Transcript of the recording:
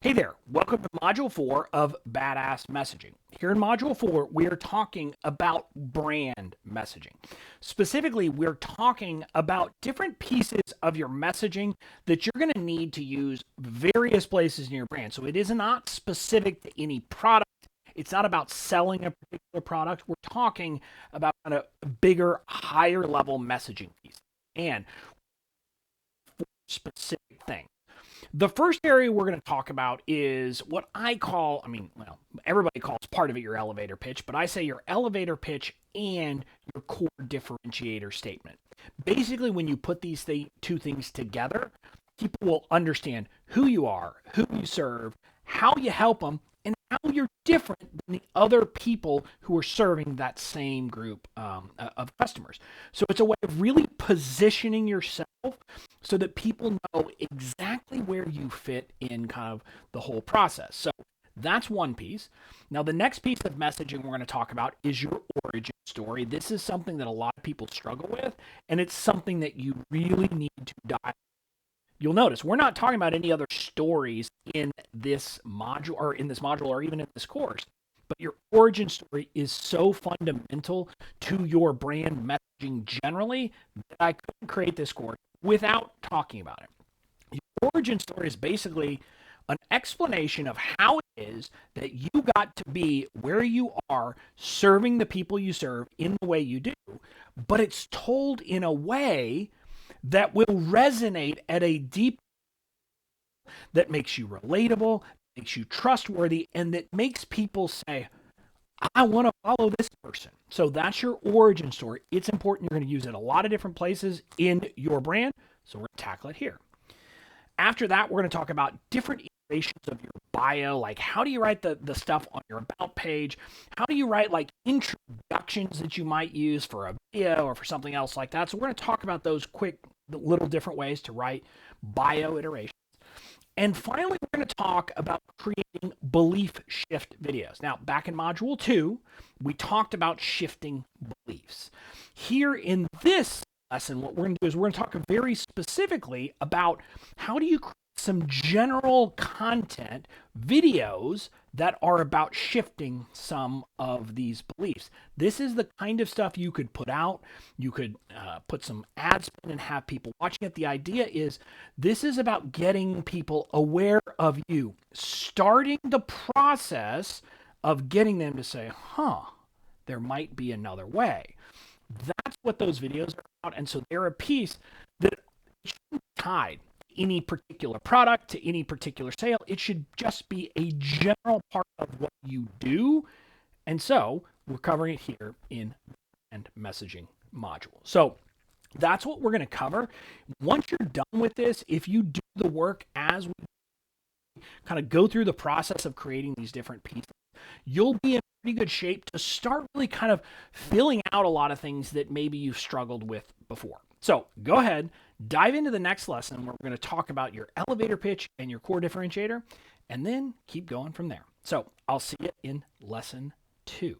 Hey there, welcome to Module 4 of Badass Messaging. Here in Module 4, we are talking about brand messaging. Specifically, we're talking about different pieces of your messaging that you're going to need to use various places in your brand. So it is not specific to any product. It's not about selling a particular product. We're talking about kind of bigger, higher level messaging pieces and for specific things. The first area we're going to talk about is what I call, everybody calls part of it your elevator pitch, but I say your elevator pitch and your core differentiator statement. Basically, when you put these two things together, people will understand who you are, who you serve, how you help them, and how you're different than the other people who are serving that same group of customers. So it's a way of really positioning yourself so that people know exactly where you fit in kind of the whole process. So that's one piece. Now, the next piece of messaging we're going to talk about is your origin story. This is something that a lot of people struggle with, and it's something that you really need to dive. You'll notice we're not talking about any other stories in this module or even in this course, but your origin story is so fundamental to your brand messaging generally that I couldn't create this course without talking about it. Your origin story is basically an explanation of how it is that you got to be where you are serving the people you serve in the way you do, but it's told in a way that will resonate at a deep that makes you relatable, makes you trustworthy, and that makes people say, I want to follow this person. So that's your origin story. It's important. You're going to use it a lot of different places in your brand. So we're going to tackle it here. After that, we're going to talk about different iterations of your bio, like how do you write the stuff on your about page? How do you write like introductions that you might use for a video or for something else like that? So we're going to talk about those quick little different ways to write bio iterations. And finally, we're going to talk about creating belief shift videos. Now, back in Module 2, we talked about shifting beliefs. Here in this lesson, what we're going to do is we're going to talk very specifically about how do you create some general content videos that are about shifting some of these beliefs. This is the kind of stuff you could put out. You could put some ads in and have people watching it. The idea is this is about getting people aware of you, starting the process of getting them to say, there might be another way. That's what those videos are about. And so they're a piece that shouldn't be tied to any particular product, to any particular sale. It should just be a general part of what you do. And so we're covering it here in the messaging module. So that's what we're going to cover. Once you're done with this, if you do the work as we kind of go through the process of creating these different pieces, you'll be in pretty good shape to start really kind of filling out a lot of things that maybe you've struggled with before. So go ahead, dive into the next lesson where we're going to talk about your elevator pitch and your core differentiator, and then keep going from there. So I'll see you in lesson 2.